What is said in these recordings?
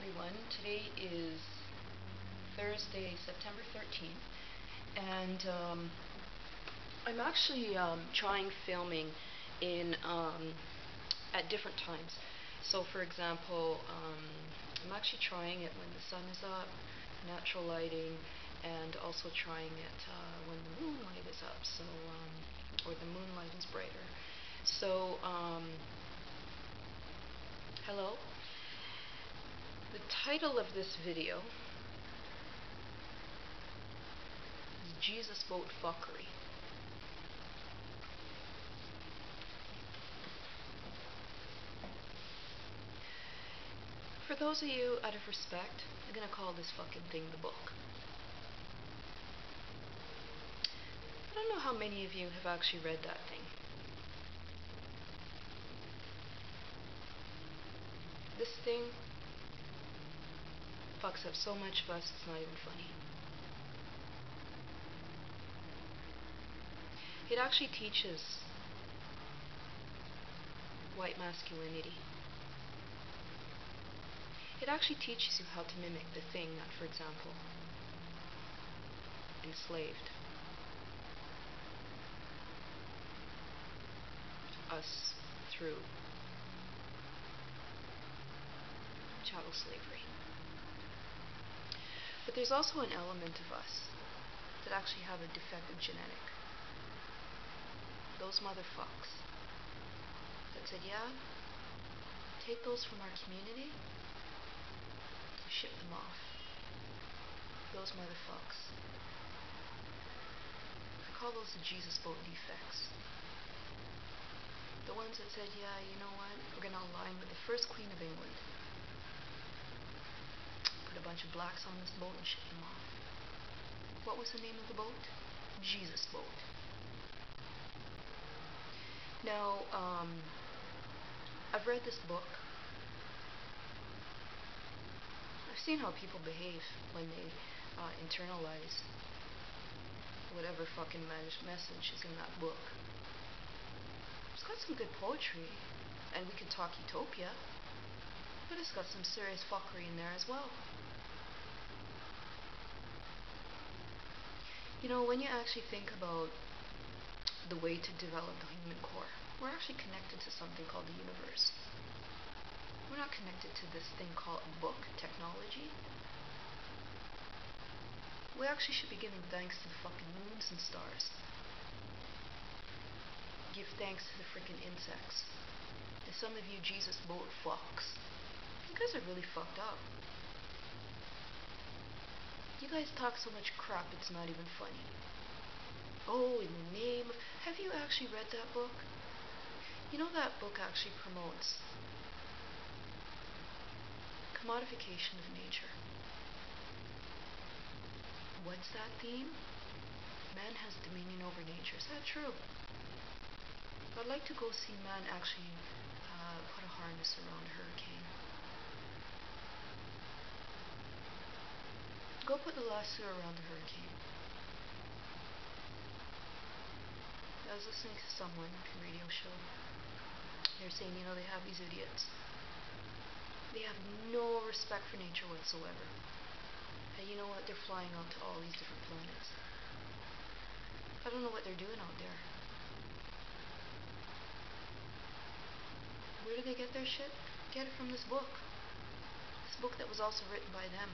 everyone. Today is Thursday, September 13th, and I'm actually trying filming in at different times. So, for example, I'm actually trying it when the sun is up, natural lighting, and also trying it when the moonlight is up. So, or the moonlight is brighter. So, hello. The title of this video is Jesus Boat Fuckery. For those of you out of respect, I'm gonna call this fucking thing the book. I don't know how many of you have actually read that thing. This thing fucks up so much of us, it's not even funny. It actually teaches white masculinity. It actually teaches you how to mimic the thing that, for example, enslaved us through chattel slavery. But there's also an element of us that actually have a defective genetic. Those motherfucks that said, yeah, take those from our community, ship them off. Those motherfucks. I call those the Jesus boat defects. The ones that said, yeah, you know what, we're gonna align with the first Queen of England. Put a bunch of blacks on this boat and ship them off. What was the name of the boat? Jesus Boat. Now, I've read this book. I've seen how people behave when they internalize whatever fucking message is in that book. It's got some good poetry, and we could talk utopia, but it's got some serious fuckery in there as well. You know, when you actually think about the way to develop the human core, we're actually connected to something called the universe. We're not connected to this thing called a book, technology. We actually should be giving thanks to the fucking moons and stars. Give thanks to the freaking insects. And some of you Jesus boat fucks, you guys are really fucked up. You guys talk so much crap it's not even funny. Oh, in the name of... Have you actually read that book? You know that book actually promotes commodification of nature. What's that theme? Man has dominion over nature. Is that true? I'd like to go see man actually put a harness around a hurricane. Go put the lasso around the hurricane. I was listening to someone on a radio show. They're saying, you know, they have these idiots. They have no respect for nature whatsoever. And you know what? They're flying out to all these different planets. I don't know what they're doing out there. Where do they get their shit? Get it from this book. This book that was also written by them.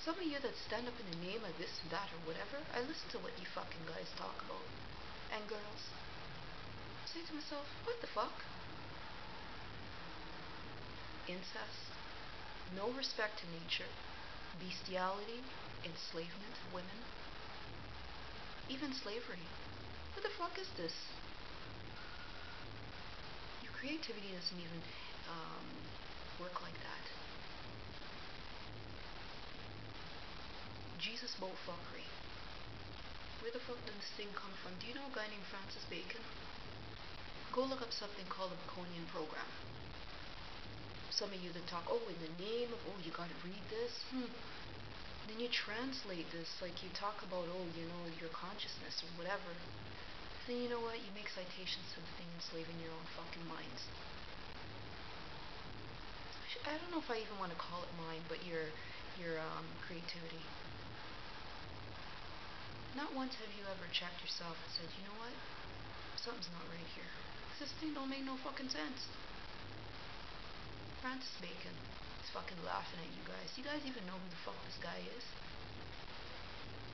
Some of you that stand up in the name of this, that, or whatever, I listen to what you fucking guys talk about. And girls. I say to myself, what the fuck? Incest, no respect to nature, bestiality, enslavement of women, even slavery. What the fuck is this? Your creativity doesn't even work like that. Jesus boat fuckery. Where the fuck did this thing come from? Do you know a guy named Francis Bacon? Go look up something called the Baconian program. Some of you that talk, oh, in the name of, oh, you gotta read this. Then you translate this, like you talk about, oh, you know, your consciousness or whatever. Then you know what? You make citations to the thing enslaving your own fucking minds. I I don't know if I even want to call it mind, but your creativity. Not once have you ever checked yourself and said, you know what? Something's not right here. This thing don't make no fucking sense. Francis Bacon is fucking laughing at you guys. Do you guys even know who the fuck this guy is?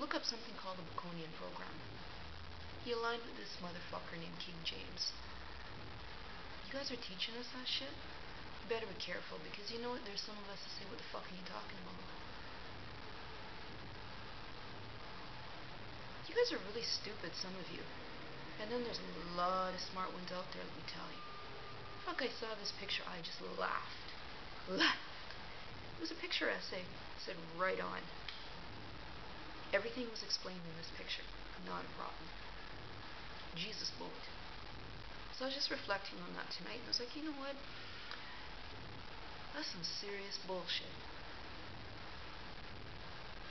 Look up something called the Baconian program. He aligned with this motherfucker named King James. You guys are teaching us that shit? You better be careful, because you know what? There's some of us that say, what the fuck are you talking about? You guys are really stupid, some of you. And then there's a lot of smart ones out there, let me tell you. Fuck, I saw this picture, I just laughed. It was a picture essay. It said, right on. Everything was explained in this picture. Not a problem. Jesus boat. So I was just reflecting on that tonight, and I was like, you know what? That's some serious bullshit.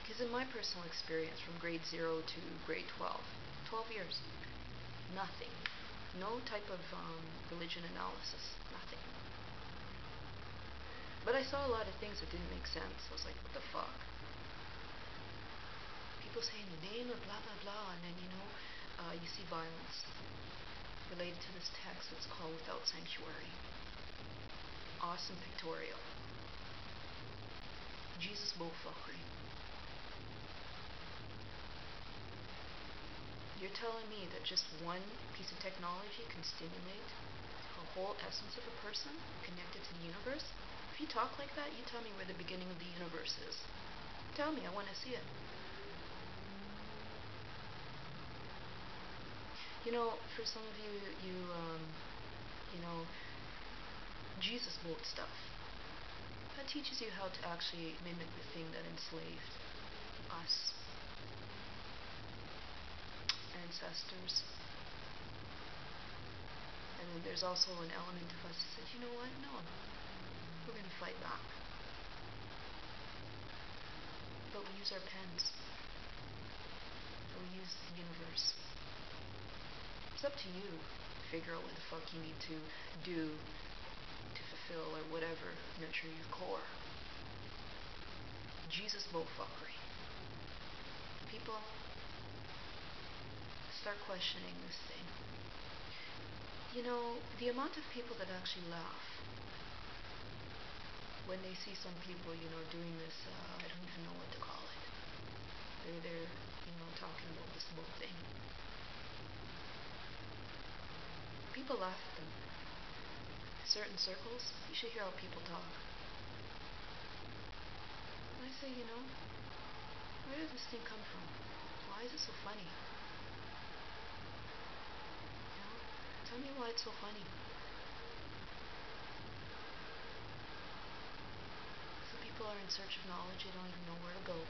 Because in my personal experience, from grade 0 to grade 12 years, nothing. No type of religion analysis. Nothing. But I saw a lot of things that didn't make sense. I was like, what the fuck? People say in the name of blah blah blah, and then you see violence related to this text that's called Without Sanctuary. Awesome pictorial. Jesus Boat Fuckery. You're telling me that just one piece of technology can stimulate the whole essence of a person connected to the universe? If you talk like that, you tell me where the beginning of the universe is. Tell me, I want to see it. For some of you, Jesus boat stuff. That teaches you how to actually mimic the thing that enslaved us, ancestors. And then there's also an element of us that said, you know what? No, we're going to fight back. But we use our pens. We use the universe. It's up to you to figure out what the fuck you need to do to fulfill or whatever, nurture your core. Jesus Boat Fuckery. People, start questioning this thing. The amount of people that actually laugh when they see some people, doing this, I don't even know what to call it. They're talking about this boat thing. People laugh at them. Certain circles, you should hear how people talk. And I say, where did this thing come from? Why is it so funny? Tell me why it's so funny. So people are in search of knowledge, they don't even know where to go.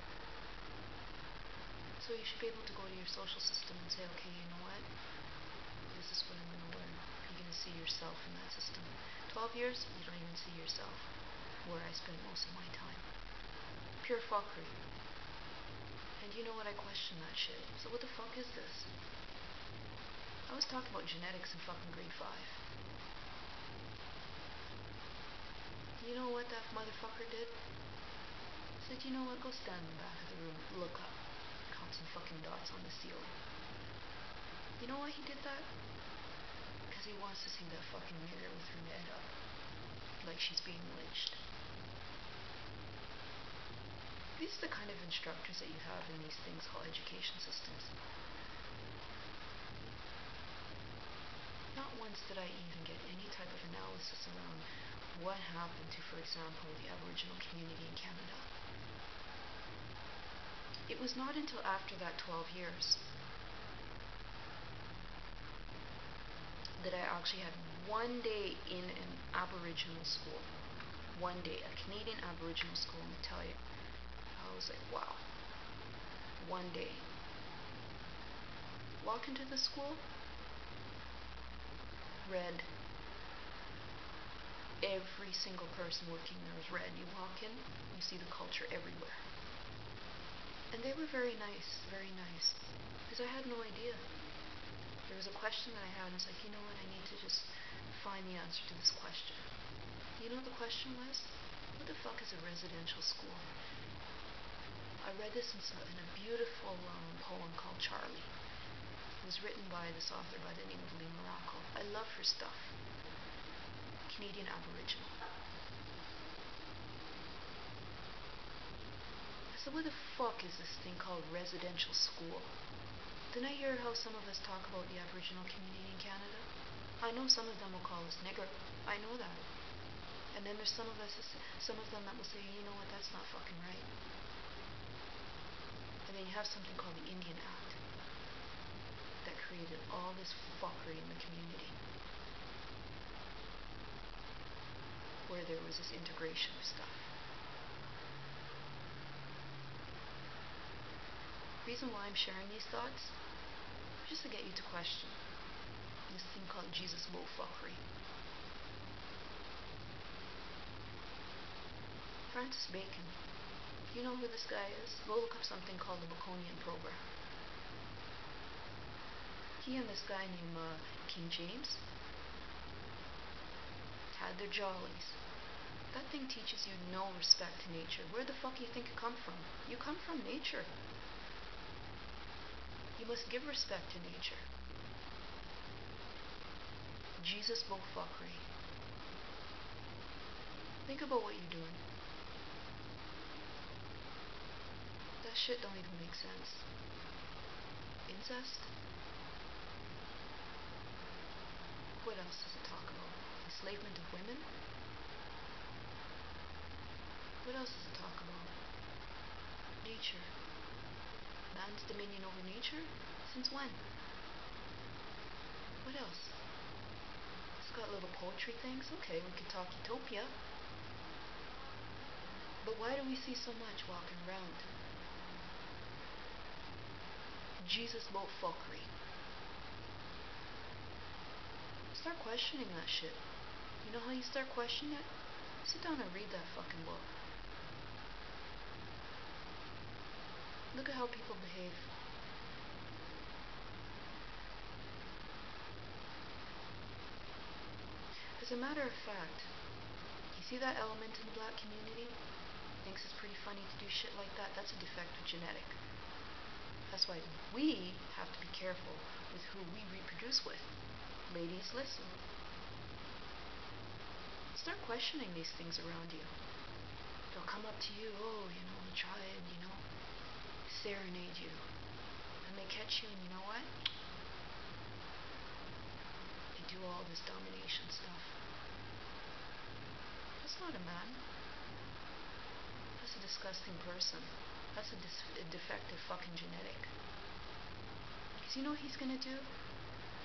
So you should be able to go to your social system and say, okay, you know what? This is what I'm going to learn. You're going to see yourself in that system. 12 years, you don't even see yourself. Where I spend most of my time. Pure fuckery. And you know what? I question that shit. So what the fuck is this? I was talking about genetics in fucking grade 5. You know what that motherfucker did? He said, you know what? Go stand in the back of the room. Look up. Count some fucking dots on the ceiling. You know why he did that? Because he wants to see that fucking mirror with her head up. Like she's being lynched. These are the kind of instructors that you have in these things called education systems. Not once did I even get any type of analysis around what happened to, for example, the Aboriginal community in Canada. It was not until after that 12 years that I actually had one day in an Aboriginal school. One day, a Canadian Aboriginal school, and I tell you, I was like, wow. One day. Walk into the school, red. Every single person working there is red. You walk in, you see the culture everywhere. And they were very nice, very nice. Because I had no idea. There was a question that I had, and I was like, you know what, I need to just find the answer to this question. You know what the question was? What the fuck is a residential school? I read this in a beautiful poem called Charlie. It was written by this author by the name of Lee Morocco. I love her stuff. Canadian Aboriginal. So what the fuck is this thing called residential school? Didn't I hear how some of us talk about the Aboriginal community in Canada? I know some of them will call us nigger. I know that. And then there's some of them that will say, you know what, that's not fucking right. And then you have something called the Indian Act that created all this fuckery in the community, where there was this integration of stuff. The reason why I'm sharing these thoughts is just to get you to question this thing called Jesus Boat Fuckery. Francis Bacon. You know who this guy is? Go look up something called the Baconian Program. He and this guy named King James had their jollies. That thing teaches you no respect to nature. Where the fuck do you think you come from? You come from nature. You must give respect to nature. Jesus Boat Fuckery. Think about what you're doing. That shit don't even make sense. Incest? What else does it talk about? Enslavement of women? What else does it talk about? Nature. Man's dominion over nature? Since when? What else? It's got little poetry things. Okay, we could talk utopia. But why do we see so much walking around? Jesus Boat Fuckery. Start questioning that shit. You know how you start questioning it? Sit down and read that fucking book. Look at how people behave. As a matter of fact, you see that element in the black community? Thinks it's pretty funny to do shit like that? That's a defective genetic. That's why we have to be careful with who we reproduce with. Ladies, listen. Start questioning these things around you. They'll come up to you, and try and, serenade you. And they catch you, and you know what? They do all this domination stuff. That's not a man. That's a disgusting person. That's a defective fucking genetic. Because you know what he's gonna do?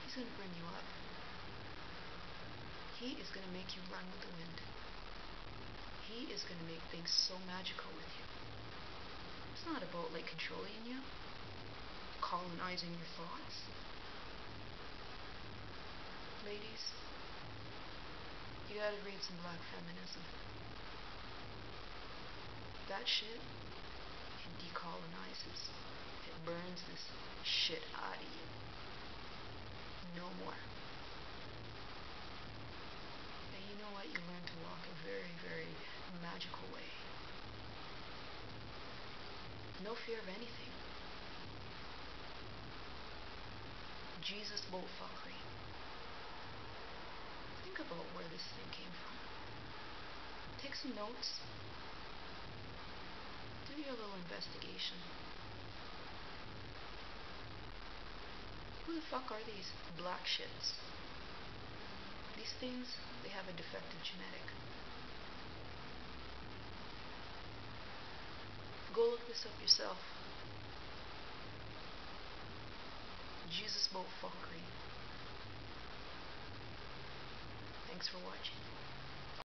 He's gonna bring you up. He is gonna make you run with the wind. He is gonna make things so magical with you. It's not about controlling you, colonizing your thoughts. Ladies, you gotta read some black feminism. That shit, it decolonizes. It burns this shit out of you. No more. And you know what? You learn to walk a very, very magical way. No fear of anything. Jesus Boat Fuckery. Think about where this thing came from. Take some notes. Do your little investigation. Who the fuck are these black shits? These things, they have a defective genetic. Go look this up yourself. Jesus Boat Fuckery. Thanks for watching.